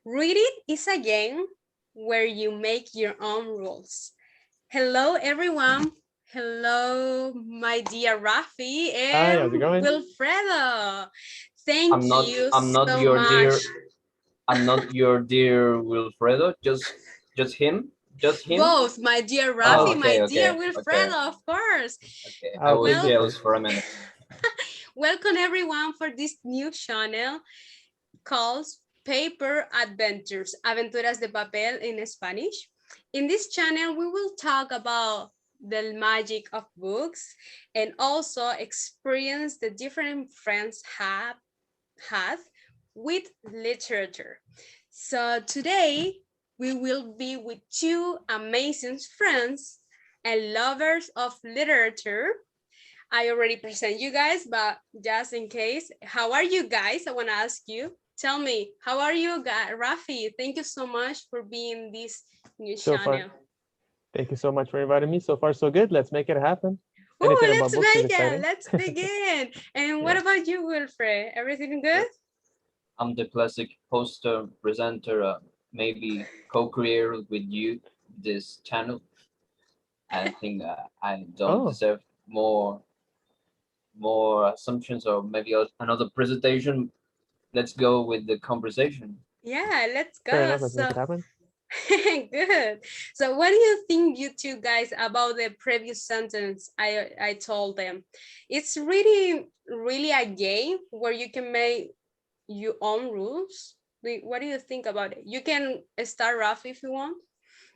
Reading is a game where you make your own rules. Hello, everyone. Hello, my dear Rafi Hi, how's it and going? Wilfredo. Thank I'm not you I'm not so your much. dear I'm not your dear Wilfredo, just him? Just him? Both, my dear Oh, Rafi, my okay, dear okay, okay, Wilfredo, of course. okay. I was Okay, Well, jealous perfect. for a minute. welcome everyone for this new channel called Paper Adventures, Aventuras de Papel in Spanish. In this channel, we will talk about the magic of books and also experience the different friends have had with literature. So today, we will be with two amazing friends and lovers of literature. I already present you guys, but just in case, how are you guys? I want to ask you. Tell me, how are you guys? Rafi, thank you so much for being this new So far, channel. thank you so much for inviting me. So far, so good. Let's make it happen. Anything Oh, about let's books is make it. exciting. Let's begin. And what Yeah. about you, Wilfred? Everything good? Yep. I'm the classic poster presenter, maybe co-creator with you this channel. I think I don't Oh, deserve more assumptions or maybe another presentation. Let's go with the conversation. Yeah, let's fair go. enough. Let's make So it happen. good. So what do you think, you two guys, about the previous sentence I told them? It's really a game where you can make your own rules. What do you think about it? You can start, Rafi, if you want.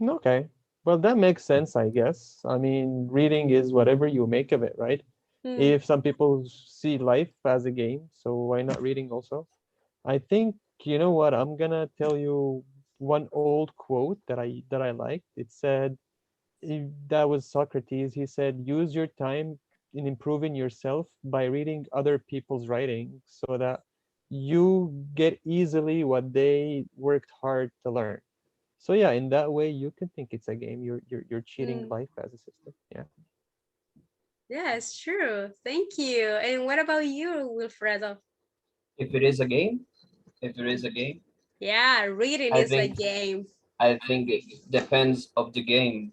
Okay. Well, that makes sense, I guess. I mean, reading is whatever you make of it, right? Hmm. If some people see life as a game, so why not reading also? I think, you know what? I'm gonna tell you one old quote that I liked. It said, that was Socrates. He said, use your time in improving yourself by reading other people's writing so that you get easily what they worked hard to learn. So yeah, in that way, you can think it's a game. You're cheating Hmm. life as a system. Yeah. Yeah, it's true. Thank you. And what about you, Wilfredo? If it is a game, if it is a game, Yeah, reading I is a think game. I think it depends of the game,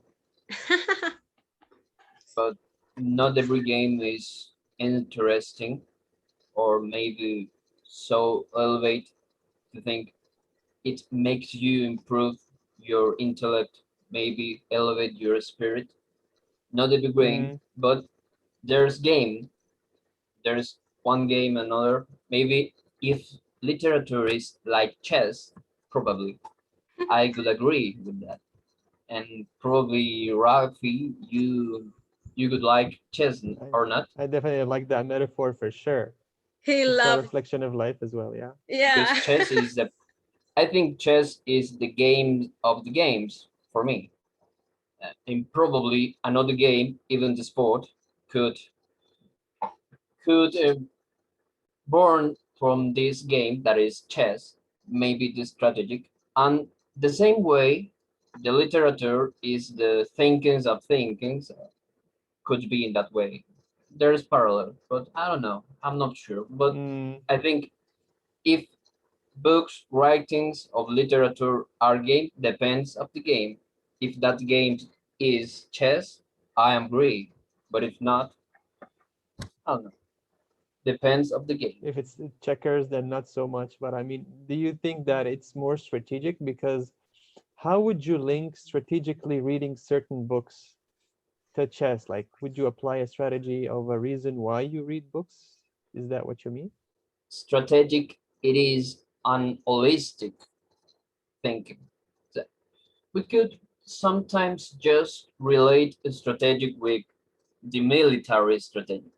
but not every game is interesting or maybe so elevate to think it makes you improve your intellect, maybe elevate your spirit. Not every game, Mm, but there's one game, another. Maybe if literature is like chess, probably I could agree with that. And probably Rafi, you could like chess I or not, I definitely like that metaphor for sure. He It's a loved, reflection of life as well. Yeah. because yeah. chess is the I think chess is the game of the games for me. And probably another game, even the sport, could could born from this game that is chess, maybe the strategic, and the same way the literature is the thinkings of thinkings could be in that way. There's parallel, but I don't know. I'm not sure. But Mm, I think if books, writings of literature are game depends of the game. If that game is chess, I agree. But if not, I don't know. Depends of the game. if it's checkers, then not so much. But I mean, do you think that it's more strategic? Because how would you link strategically reading certain books to chess? Like, would you apply a strategy of a reason why you read books? Is that what you mean? Strategic, it is an holistic thinking. So we could sometimes just relate a strategic with the military strategic,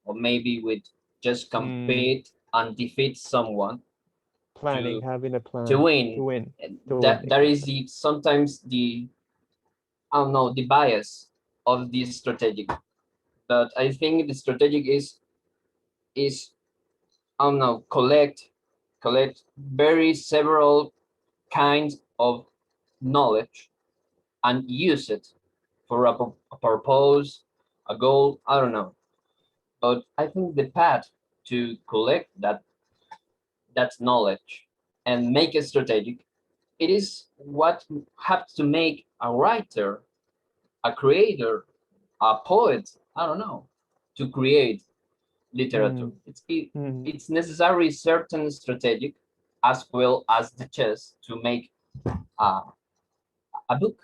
or maybe with just Mm, compete and defeat someone planning, to having a to plan win. to win, And to win, that is exactly. the sometimes the I don't know the bias of this strategic. But I think the strategic is I don't know collect very several kinds of knowledge and use it for a purpose, a goal. I don't know, but I think the path to collect that knowledge and make it strategic it is what have to make a writer, a creator, a poet, I don't know, to create literature. Mm, mm. It's necessary certain strategic as well as the chess to make a, a book.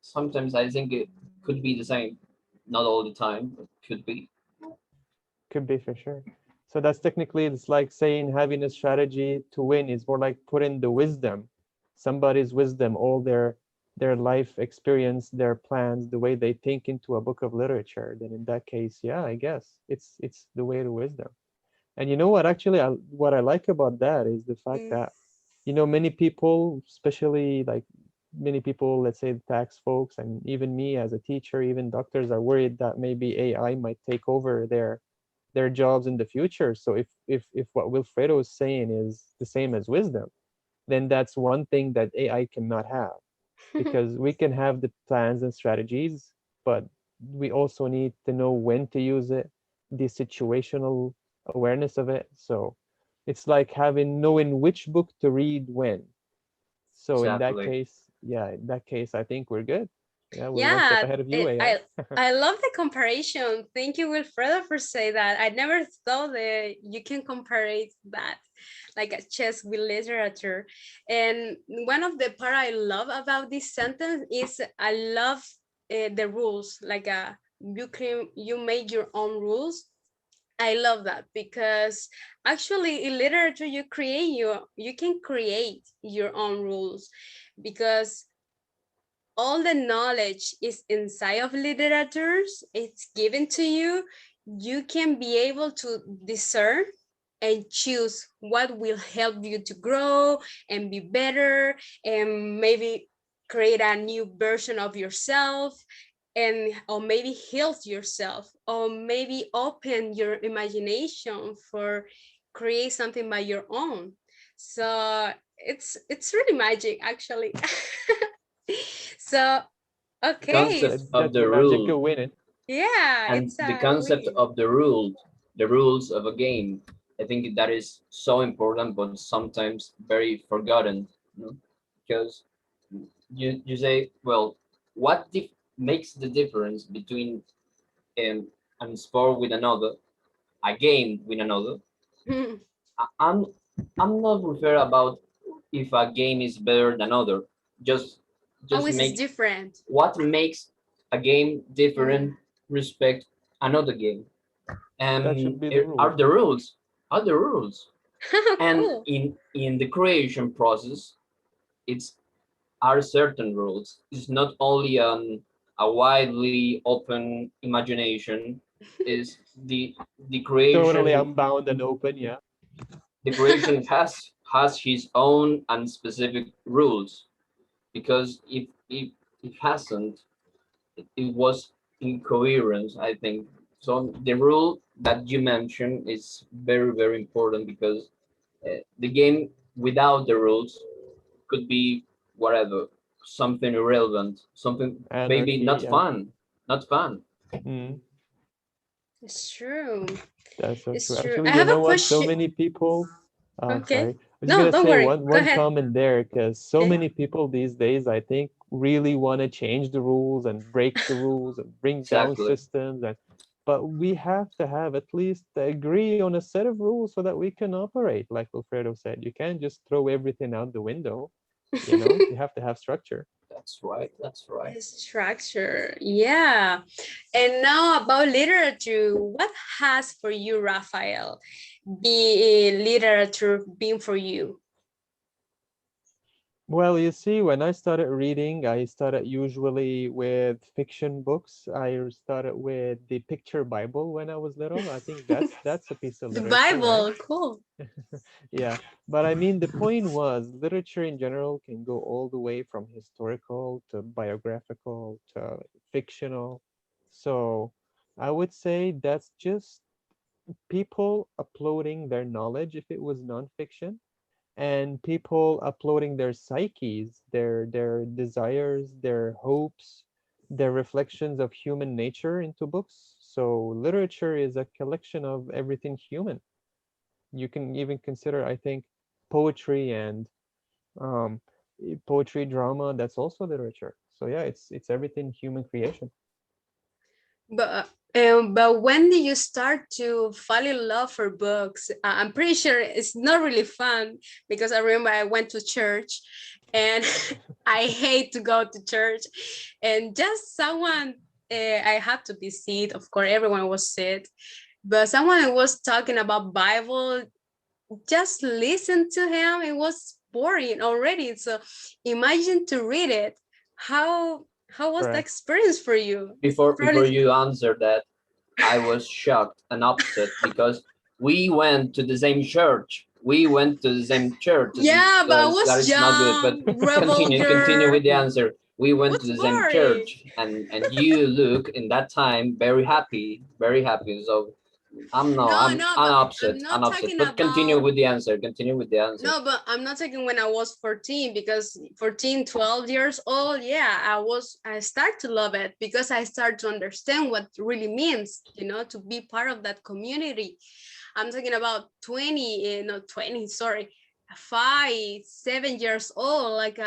Sometimes I think it could be the same, not all the time, but could be. Could be for sure. So that's technically, it's like saying having a strategy to win is more like putting the wisdom, somebody's wisdom, all their life experience, their plans, the way they think into a book of literature. Then in that case, yeah, I guess it's the way to wisdom. And you know what? Actually, what I like about that is the fact Mm. that, many people, especially like many people, let's say the tax folks, and even me as a teacher, even doctors are worried that maybe AI might take over their jobs in the future. So if what Wilfredo is saying is the same as wisdom, then that's one thing that AI cannot have, because we can have the plans and strategies, but we also need to know when to use it, the situational awareness of it. So it's like having knowing which book to read when. So in that Exactly. case, yeah, in that case, I think we're good. Yeah, we're one step Yeah, ahead of you, AI. I love the comparison. Thank you, Wilfredo, for saying that. I never thought that you can compare it that like a chess with literature. And one of the part I love about this sentence is I love the rules. Like you make your own rules. I love that because actually in literature you can create your own rules because all the knowledge is inside of literatures. It's given to you. You can be able to discern and choose what will help you to grow and be better and maybe create a new version of yourself and or maybe heal yourself or maybe open your imagination for create something by your own. So it's really magic actually. So The okay, concept That of that's the the magic rule of winning. yeah, and it's the a concept win. of the rules of a game. I think that is so important, but sometimes very forgotten. You know? Because you say, well, what makes the difference between a sport with another, a game with another? I, I'm I'm not refer about if a game is better than other. Just just Always is make different. what makes a game Mhm. different respect another game. That should be the It rules. are the rules. And Cool. in the creation process, it's are certain rules. It's not only a widely open imagination. Is the Totally creation unbound and open, yeah. the creation has his own and specific rules, because if it hasn't, it was incoherence, I think. So the rule that you mentioned is very important, because the game without the rules could be whatever, something irrelevant, something maybe Anarchy, not yeah. fun, not fun. Mm, It's true. that's so true. It's true. Actually, I you have a know what? So question. many people, Okay. sorry. I was just No, gonna don't say worry. Go one ahead. comment there, because so Okay. many people these days, I think, really want to change the rules and break the rules and bring down Exactly. systems, and but we have to have at least agree on a set of rules so that we can operate. Like Wilfredo said, you can't just throw everything out the window. You have to have structure. That's right. That's right. Structure. Yeah. And now about literature, what has for you, Raphael, be literature been for you? Well, you see, when I started reading, I started usually with fiction books. I started with the picture Bible when I was little. I think that's a piece of The literature, right? Bible, cool. Yeah. But I mean, the point was literature in general can go all the way from historical to biographical to fictional. So I would say that's just people uploading their knowledge if it was nonfiction, and people uploading their psyches, their desires, their hopes, their reflections of human nature into books. So literature is a collection of everything human. You can even consider, I think, poetry and um, poetry, drama, that's also literature. So yeah, it's everything human creation. But when did you start to fall in love for books? I'm pretty sure it's not really fun because I remember I went to church and I hate to go to church and just someone I had to be seated. Of course, everyone was seated, but someone was talking about Bible. Just listen to him. It was boring already. So imagine to read it. How was the Correct. experience for you? It's Before probably you answer that, I was shocked and upset because we went to the same church. We went to the same church. yeah, but I That was is not good. But young, rebel continue girl. with the answer. We went to What's the same boring? church, and you look in that time very happy, very happy. So No, no, but I'm upset. But continue with the answer. Continue with the answer. no, but I'm not talking when I was 14 because 14, 12 years old, yeah, I start to love it because I start to understand what it really means, to be part of that community. I'm talking about 20, not 20, sorry, 5, 7 years old. Like,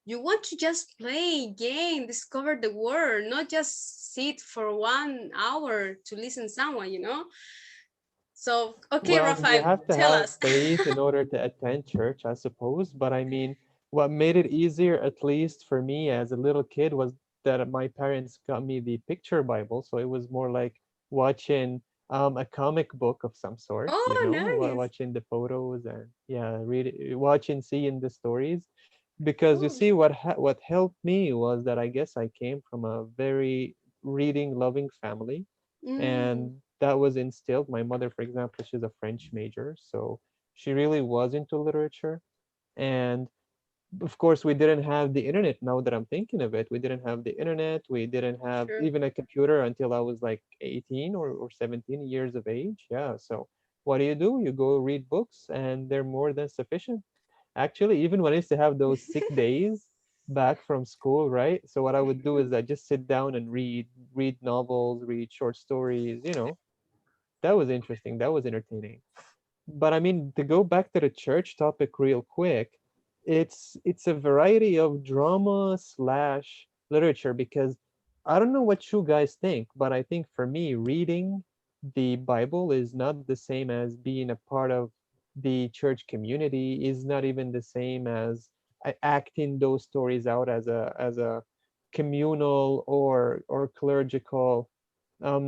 you want to just play game, discover the world, not just sit for 1 hour to listen someone. So, okay, Well, you Rafael, have to tell have us. faith in order to attend church, I suppose. But I mean, what made it easier, at least for me as a little kid, was that my parents got me the picture Bible. So it was more like watching a comic book of some sort, Oh, nice. watching the photos and yeah, watching, seeing the stories. Because you Oh. see, what helped me was that I guess I came from a very reading loving family, Mm, and that was instilled. My mother, for example, she's a French major, so she really was into literature. And of course, we didn't have the internet. Now that I'm thinking of it, we didn't have the internet. We didn't have true. even a computer until I was like 18 or 17 years of age. Yeah, so what do? You go read books, and they're more than sufficient. Actually, even when I used to have those sick days back from school, right? So what I would do is I just sit down and read novels, read short stories. That was interesting. That was entertaining. But I mean, to go back to the church topic real quick, it's a variety of drama slash literature, because I don't know what you guys think, but I think for me, reading the Bible is not the same as being a part of the church community, is not even the same as acting those stories out as a communal or clerical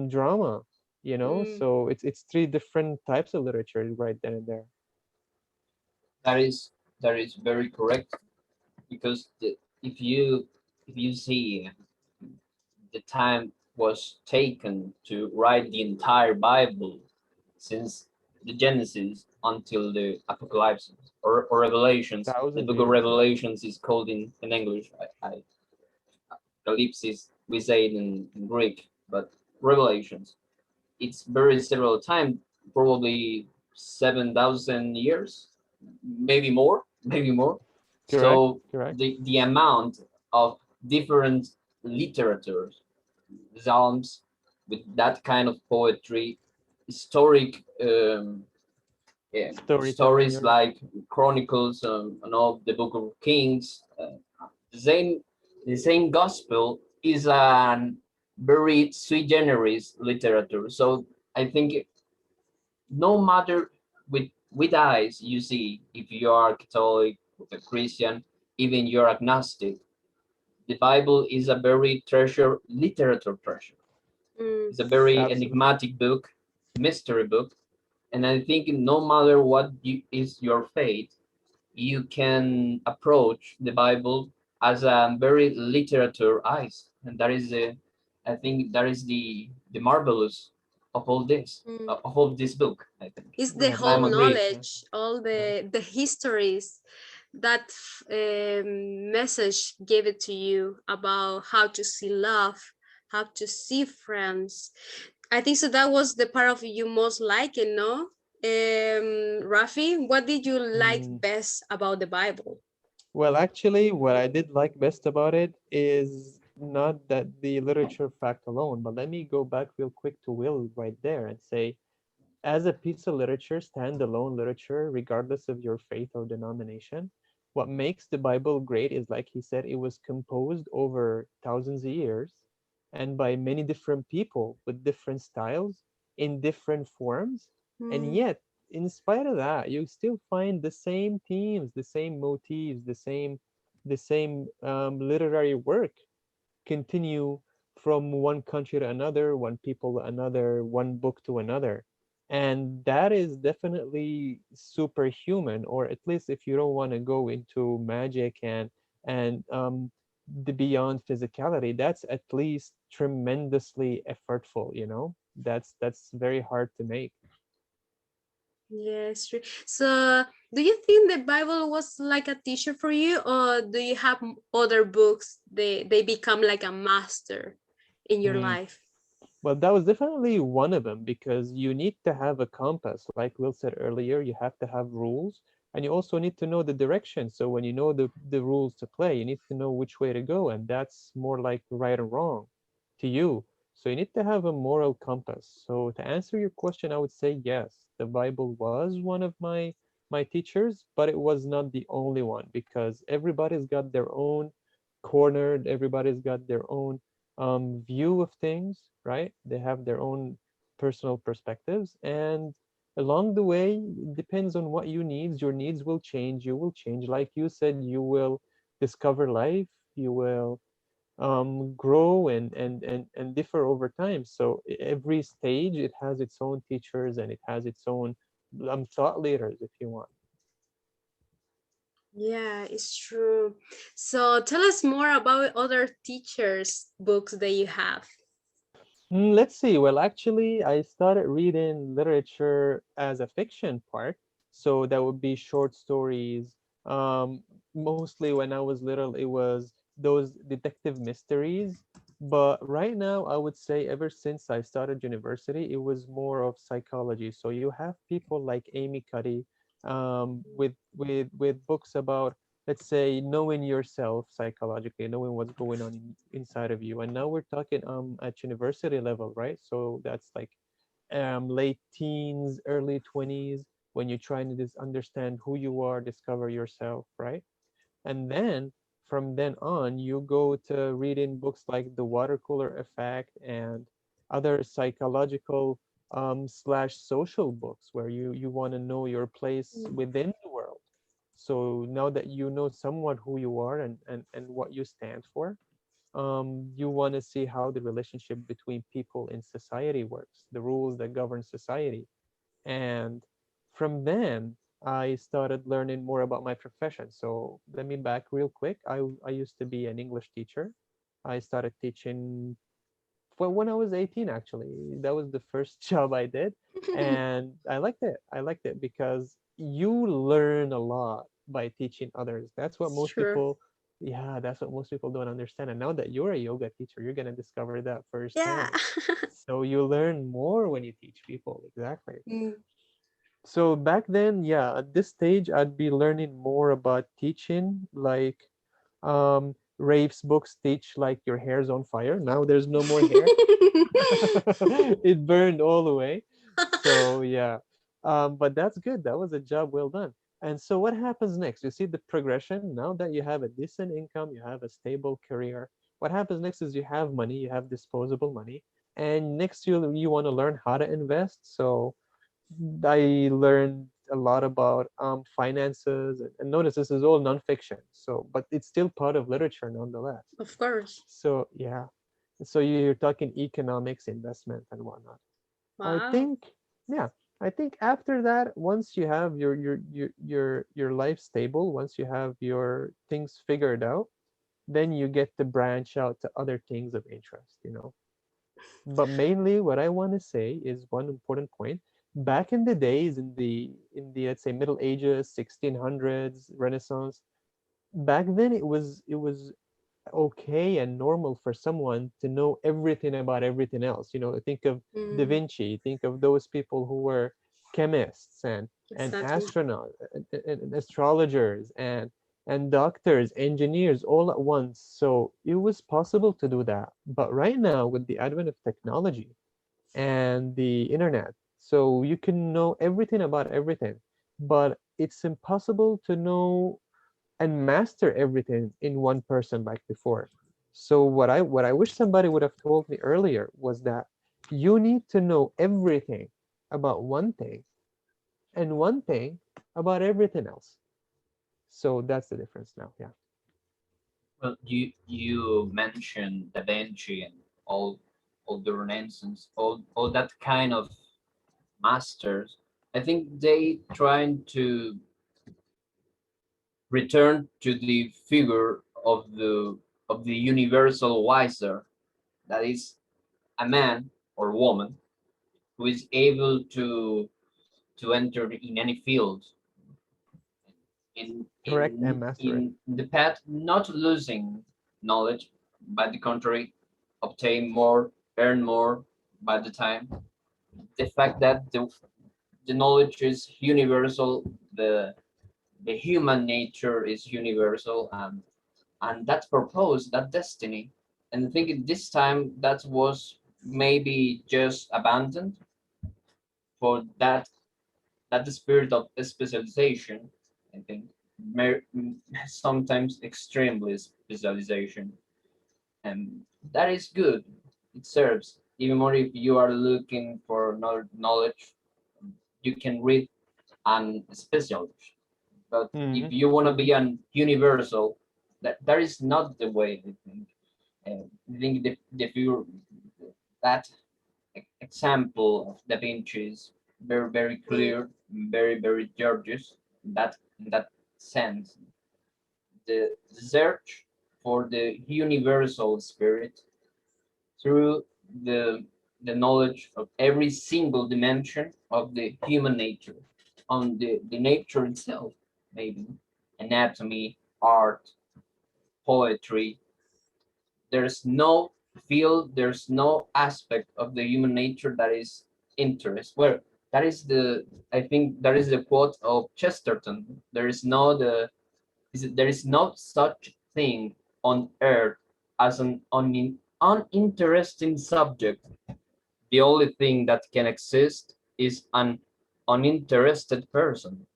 drama. Mm, So it's three different types of literature right then and there. That is very correct because if you if you see the time was taken to write the entire Bible since the Genesis until the Apocalypse or Revelations. The Thousand book of years. Revelations is called in English. Apocalypse we say it in Greek, but Revelations. It's buried several times, probably 7,000 years, maybe more, maybe more. Correct, So correct. the amount of different literatures, psalms with that kind of poetry, historic yeah, Storytelling, stories yeah. like Chronicles, and all the Book of Kings. The same the same gospel is an very sui generis literature. So I think no matter with eyes you see, if you are Catholic, a Christian, even you're agnostic, the Bible is a very treasure literature treasure. mm, It's a very Absolutely. enigmatic book, mystery book, and I think no matter is your faith, you can approach the Bible as a very literature eyes, and that is the, I think that is the marvelous of all this, mm. of all this book. I think, It's the Yeah, and I'm whole agree. marvelous. knowledge, all Yeah. the histories that message gave it to you about how to see love, how to see friends. I think so. That was the part of you most like, no? Rafi, what did you like Mm. best about the Bible? Well, actually, what I did like best about it is not that the literature fact alone, but let me go back real quick to Will right there and say, as a piece of literature, standalone literature, regardless of your faith or denomination, What makes the Bible great is, like he said, it was composed over thousands of years and by many different people with different styles in different forms. And Mm. yet, in spite of that, you still find the same themes, the same motifs, the same literary work continue from one country to another, one people to another, one book to another. And that is definitely superhuman, or at least if you don't want to go into magic and the beyond physicality, that's at least tremendously effortful. That's very hard to make. Yes, true. So, do you think the Bible was like a teacher for you, or do you have other books they become like a master in your Hmm. life? Well, that was definitely one of them because you need to have a compass. Like Will said earlier, you have to have rules and you also need to know the direction. So when you know the rules to play, you need to know which way to go. And that's more like right or wrong to you. So you need to have a moral compass. So to answer your question, I would say yes, the Bible was one of my teachers, but it was not the only one because everybody's got their own corner, everybody's got their own view of things, right? They have their own personal perspectives. And along the way, it depends on what you needs. Your needs will change. You will change. Like you said, you will discover life. You will grow and differ over time. So every stage, it has its own teachers and it has its own thought leaders, if you want. Yeah, it's true. So, tell us more about other teachers' books that you have. Let's see. Well, actually, I started reading literature as a fiction part. So that would be short stories. Mostly when I was little, it was those detective mysteries. But right now, I would say ever since I started university, it was more of psychology. So you have people like Amy Cuddy, with books about, let's say, knowing yourself psychologically, knowing what's going on inside of you. And now we're talking at university level, right? So that's like late teens, early 20s, when you're trying to just understand who you are, discover yourself, right? And then from then on, you go to reading books like The Water Cooler Effect and other psychological slash social books where you want to know your place Mm. within the world. So now that you know somewhat who you are and what you stand for, you want to see how the relationship between people in society works, the rules that govern society. And from then, I started learning more about my profession. So let me back real quick. I used to be an English teacher. I started teaching well, when I was 18, actually. That was the first job I did. And I liked it. I liked it because you learn a lot by teaching others. That's what It's most true. people, yeah, that's what most people don't understand. And now that you're a yoga teacher, you're going to discover that Yeah. firsthand. So you learn more when you teach people. Exactly. Mm. So back then, yeah, at this stage, I'd be learning more about teaching, like Rafe's books teach like your hair's on fire. Now there's no more hair. It burned all the way. So yeah, but that's good. That was a job well done. And so what happens next? You see the progression. Now that you have a decent income, you have a stable career. What happens next is you have money, you have disposable money, and next you want to learn how to invest. So I learned a lot about finances, and notice this is all nonfiction. So, but it's still part of literature nonetheless. Of course. So yeah, so you're talking economics, investment, and whatnot. I Wow. think, yeah, I think after that, once you have your life stable, once you have your things figured out, then you get to branch out to other things of interest. But mainly what I want to say is one important point. Back in the days, in the let's say Middle Ages, 1600s, Renaissance, back then it was okay and normal for someone to know everything about everything else. Think of Da Mm. Vinci, think of those people who were chemists and Exactly. astronauts and astrologers and doctors, engineers all at once. So it was possible to do that. But right now, with the advent of technology and the internet, so you can know everything about everything, but it's impossible to know and master everything in one person like before. So what I wish somebody would have told me earlier was that you need to know everything about one thing and one thing about everything else. So that's the difference now. Yeah. Well, you mentioned Da Vinci and all the Renaissance, all that kind of masters. I think they trying to return to the figure of the universal wiser, that is a man or woman who is able to enter in any field in Correct, and master it. in the path, not losing knowledge, by the contrary, obtain more, earn more by the time. The fact that the knowledge is universal, the human nature is universal, and that purpose, that destiny, and I think this time that was maybe just abandoned for that the spirit of specialization, I think, sometimes extremely specialization, and that is good. It serves even more if you are looking for knowledge. You can read and specialize, but if Hmm. you want to be an universal, that is not the way. I think. I think the figure, that example of Da Vinci is very Mm. clear, very gorgeous in that sense. The search for the universal spirit through the the knowledge of every single dimension of the human nature, on the nature itself, maybe anatomy, art, poetry. There's no field, there's no aspect of the human nature that is interest. Well, that is the I think that is the quote of Chesterton. There is no such thing on earth as an uninteresting subject. The only thing that can exist is an uninterested person.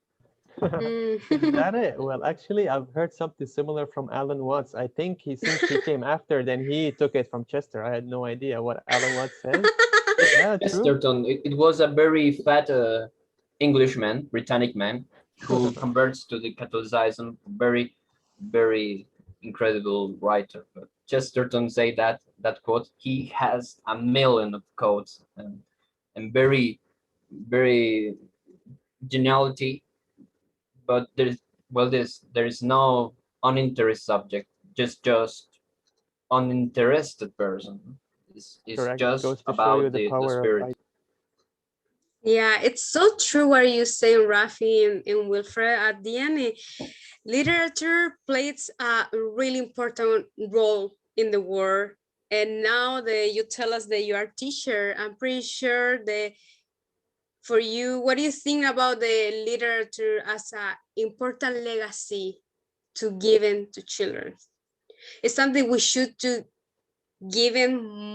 Is Mm. that it? Well, actually, I've heard something similar from Alan Watts. I think he, since he came after, then he took it from Chester. I had no idea what Alan Watts says. Yeah, true. Chesterton, it was a very fat Englishman, Britannic man, who converts to the Catholicism. Very incredible writer. But Chesterton say that quote. He has a million of quotes, and very geniality. But there is no uninterested subject. Just uninterested person. Is Correct. just Goes to show you about the the power of spirit. I. Yeah, it's so true what you say, Rafi and Wilfred. At the end, literature plays a really important role in the world. And now that you tell us that you are a teacher, I'm pretty sure that for you, what do you think about the literature as an important legacy to given to children? It's something we should to given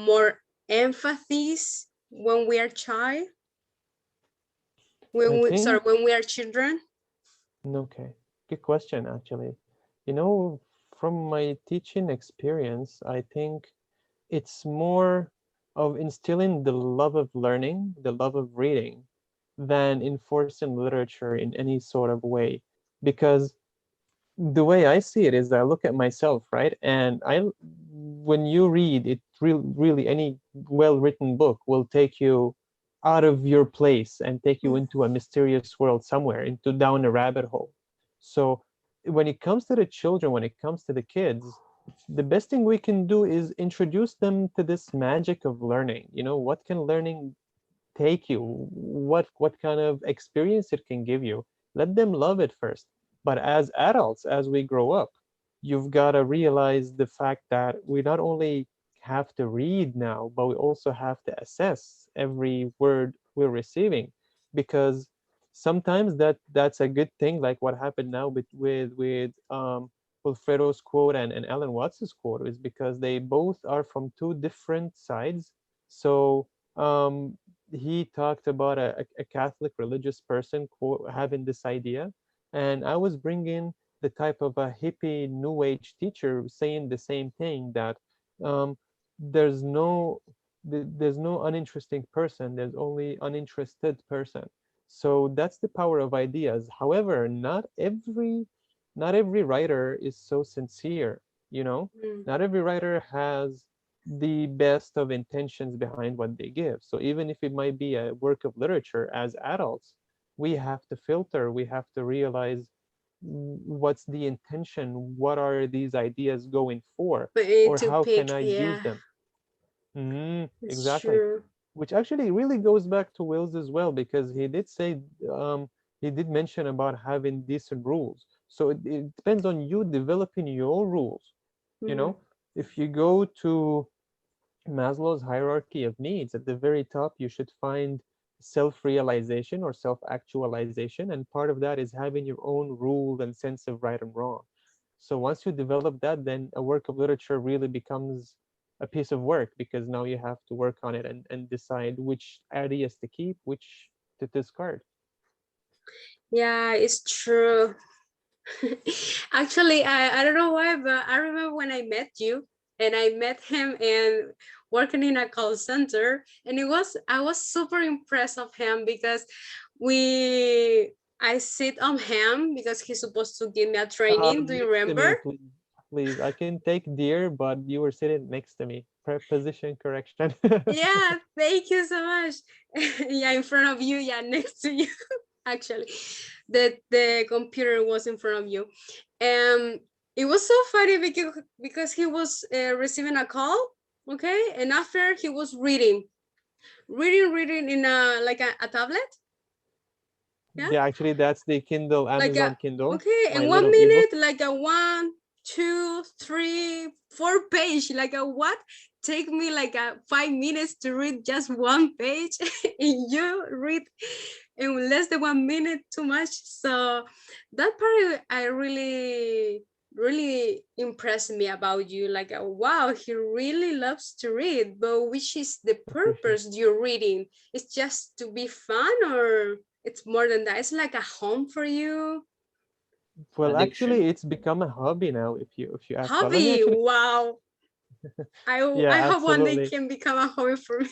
more emphasis when we are child, I when we sorry think, when we are children. okay, good question, actually. You know, from my teaching experience, I think it's more of instilling the love of learning, the love of reading, than enforcing literature in any sort of way. Because the way I see it is I look at myself, right? And when you read it, really any well-written book will take you out of your place and take you Mm. into a mysterious world somewhere, into down a rabbit hole. So when it comes to the children, when it comes to the kids, the best thing we can do is introduce them to this magic of learning. You know, what can learning take you, what kind of experience it can give you. Let them love it first. But as adults, as we grow up, you've got to realize the fact that we not only have to read now, but we also have to assess every word we're receiving, because sometimes that's a good thing, like what happened now with Wilfredo's quote and Alan Watts's quote, is because they both are from two different sides. So um, he talked about a Catholic religious person having this idea, and I was bringing the type of a hippie new age teacher saying the same thing, that um, there's no there's no uninteresting person, there's only uninterested person. So that's the power of ideas. However, not every writer is so sincere, you know. Mm. Not every writer has the best of intentions behind what they give. So even if it might be a work of literature, as adults, we have to filter, we have to realize what's the intention, what are these ideas going for, But you need or to how can pick, I use yeah, them. it's Exactly. true. Which actually really goes back to Will's as well, because he did say, he did mention about having decent rules. So it depends on you developing your rules. You Mm. know, if you go to Maslow's hierarchy of needs, at the very top, you should find self-realization or self-actualization. And part of that is having your own rule and sense of right and wrong. So once you develop that, then a work of literature really becomes a piece of work, because now you have to work on it and decide which ideas to keep, which to discard. Yeah, it's true. Actually, I don't know why, but I remember when I met you and I met him and working in a call center, and I was super impressed of him because we I sit on him because he's supposed to give me a training. Do you Next to remember? me, please. Please, I can take dear, but you were sitting next to me. Preposition correction. Yeah, thank you so much. Yeah, in front of you, yeah, next to you. Actually, the computer was in front of you. It was so funny because he was receiving a call, okay, and after he was reading in a like a tablet, yeah, Yeah, actually, that's the Kindle, like Amazon a Kindle, okay, my in one little ebook. minute, like a one, two, three, four page, like a what? Take me like a 5 minutes to read just one page, and you read in less than 1 minute too much. So that part I really impressed me about you. Like, wow, he really loves to read, but which is the Appreciate. purpose you're reading? It's just to be fun, or it's more than that? It's like a home for you. Well, actually, Addiction. it's become a hobby now, if you ask. But let me Hobby, actually, wow. yeah, I hope one day absolutely. can become a hobby for me.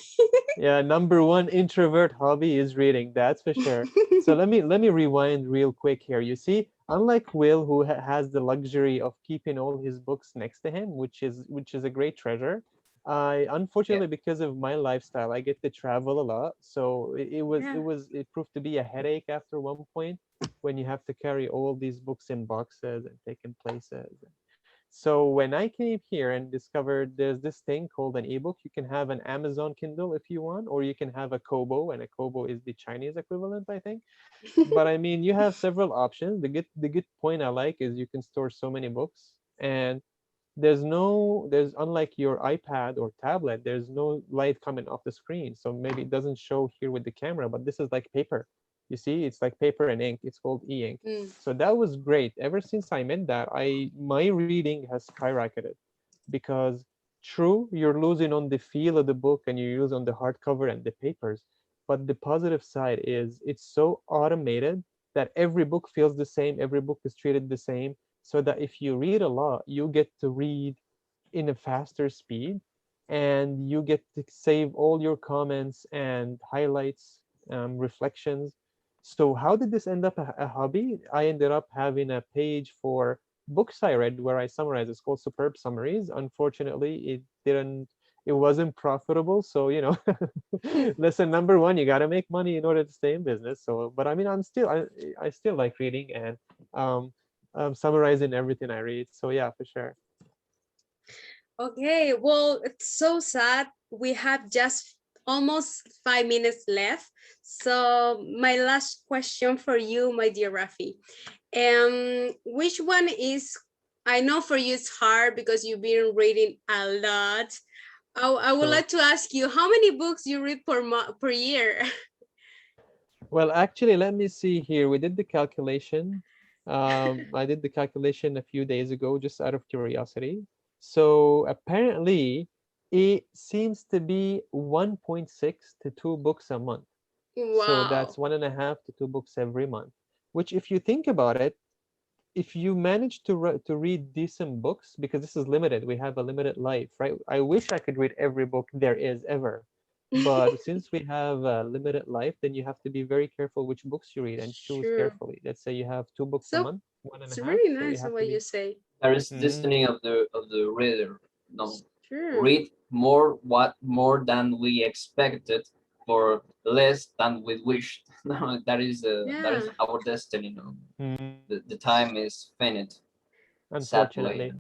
Yeah, number one introvert hobby is reading, that's for sure. So let me rewind real quick here. You see, unlike Will, who has the luxury of keeping all his books next to him, which is a great treasure. I Yeah. unfortunately, because of my lifestyle, I get to travel a lot. So Yeah. it proved to be a headache after one point, when you have to carry all these books in boxes and take them places. So when I came here and discovered there's this thing called an ebook, you can have an Amazon Kindle if you want, or you can have a Kobo, and a Kobo is the Chinese equivalent, I think. But I mean, you have several options. The good point I like is you can store so many books, and there's unlike your iPad or tablet, there's no light coming off the screen. So maybe it doesn't show here with the camera, but this is like paper. You see, it's like paper and ink. It's called e-ink. Mm. So that was great. Ever since I met that, my reading has skyrocketed, because true, you're losing on the feel of the book and you lose on the hardcover and the papers. But the positive side is it's so automated that every book feels the same, every book is treated the same, so that if you read a lot, you get to read in a faster speed, and you get to save all your comments and highlights, reflections. So how did this end up a hobby? I ended up having a page for books I read where I summarize. It's called Superb Summaries. Unfortunately, it wasn't profitable. So, lesson number one, you got to make money in order to stay in business. So, but I mean, I still like reading, and um, summarizing everything I read. So yeah, for sure. Okay, well, it's so sad. We have just almost 5 minutes left. So my last question for you, my dear Rafi. Which one is, I know for you it's hard because you've been reading a lot. I would True. like to ask you how many books you read per year. Well, actually, let me see here. We did the calculation. I did the calculation a few days ago, just out of curiosity. So apparently, it seems to be 1.6 to 2 books a month. So Wow. that's 1.5 to 2 books every month, which, if you think about it, if you manage to read decent books, because this is limited, we have a limited life, right? I wish I could read every book there is ever, but since we have a limited life, then you have to be very careful which books you read and choose Sure. carefully. Let's say you have 2 books a So month, one and it's a half, really so you nice the have to way you be. say. There is Mhm. destiny of the reader. No, Sure. read more than we expected for less than we wished. No, that Yeah. is our destiny. No, Mhm. the time is finite. Sadly. Unfortunately.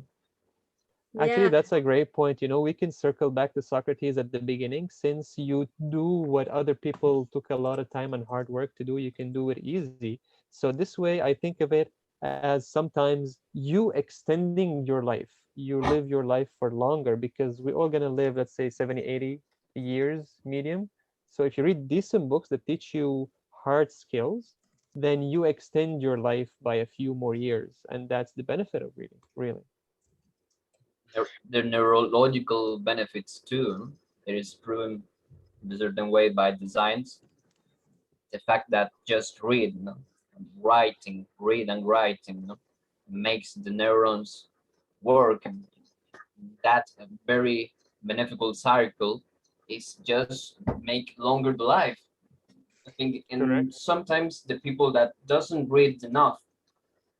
Actually, Yeah. that's a great point. We can circle back to Socrates at the beginning. Since you do what other people took a lot of time and hard work to do, you can do it easy. So this way, I think of it as sometimes you extending your life. You live your life for longer because we're all going to live, let's say, 70, 80 years medium. So if you read decent books that teach you hard skills, then you extend your life by a few more years. And that's the benefit of reading, really. The neurological benefits too. It is proven in a certain way by designs. The fact that just read and writing, makes the neurons work, and that very beneficial cycle is just make longer the life. I think, and Correct. sometimes the people that doesn't read enough,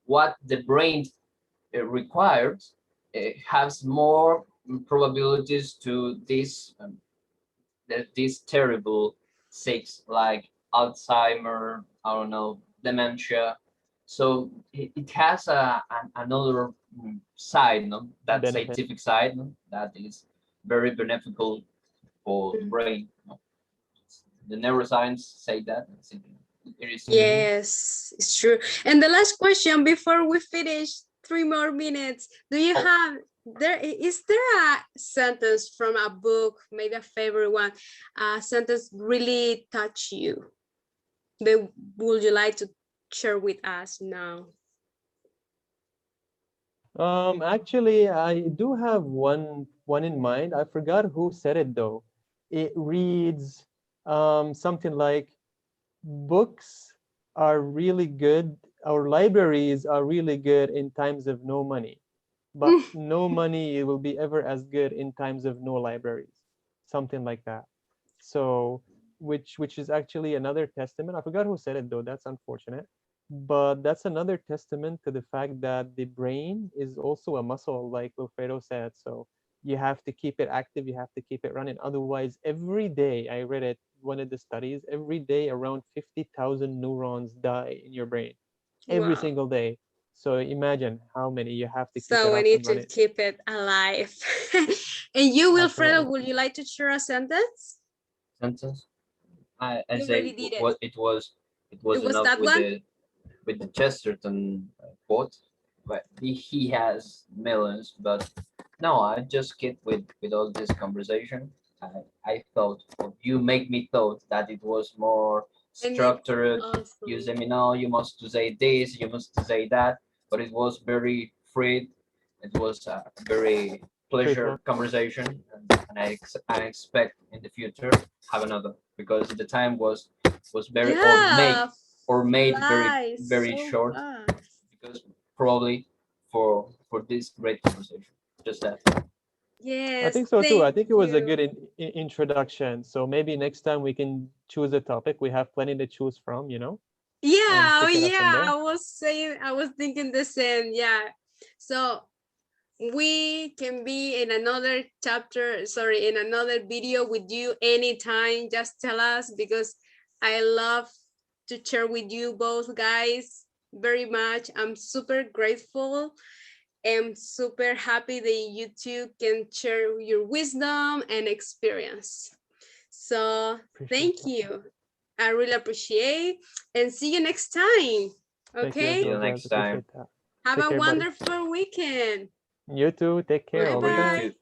what the brain requires, has more probabilities to these terrible sick like Alzheimer, I don't know, dementia. So it has another side, no? That Benefit. scientific side, no? That is very beneficial for the Mm. brain. No? The neuroscience say that. It is true. Mhm. Yes, it's true. And the last question before we finish, 3 more minutes. Do you have is there a sentence from a book, maybe a favorite one, a sentence really touch you? That would you like to share with us now? Actually, I do have one in mind. I forgot who said it though. It reads something like books are really good, our libraries are really good in times of no money, but no money will be ever as good in times of no libraries. Something like that. So, which is actually another testament. I forgot who said it though. That's unfortunate. But that's another testament to the fact that the brain is also a muscle, like Wilfredo said. So you have to keep it active, you have to keep it running. Otherwise, every day, I read it, one of the studies, every day around 50,000 neurons die in your brain. Every Wow. single day. So imagine how many you have to keep So it we up need and to running. keep it alive. And you, Absolutely. Wilfredo, would you like to share a sentence? Sentence. I You say already did it. what it It was was enough that one? with the Chesterton quote, but he has millions. But no, I just get with all this conversation. I thought, you make me thought that it was more And it's structured. You awesome. say me, no, you must to say this, you must to say that, but it was very free. It was a very Free pleasure flow. conversation, and I expect in the future have another, because the time was very Yeah, made very flies very so short, fast. because probably for this great conversation. Just that. I Yes, think so too. I thank think it was a you. good introduction. So maybe next time we can choose a topic. We have plenty to choose from, and Yeah, oh pick it up from yeah, there. I was thinking the same. Yeah. So we can be in another chapter, sorry, in another video with you anytime. Just tell us, because I love to share with you both guys very much. I'm super grateful. I'm super happy that you two can share your wisdom and experience. So Appreciate thank that. you. I really appreciate, and see you next time. Thank you as See Okay? well, you guys. next time. Appreciate that. Have Take a care, buddy. wonderful weekend. You too. Take care. Bye All For the you best. bye. too.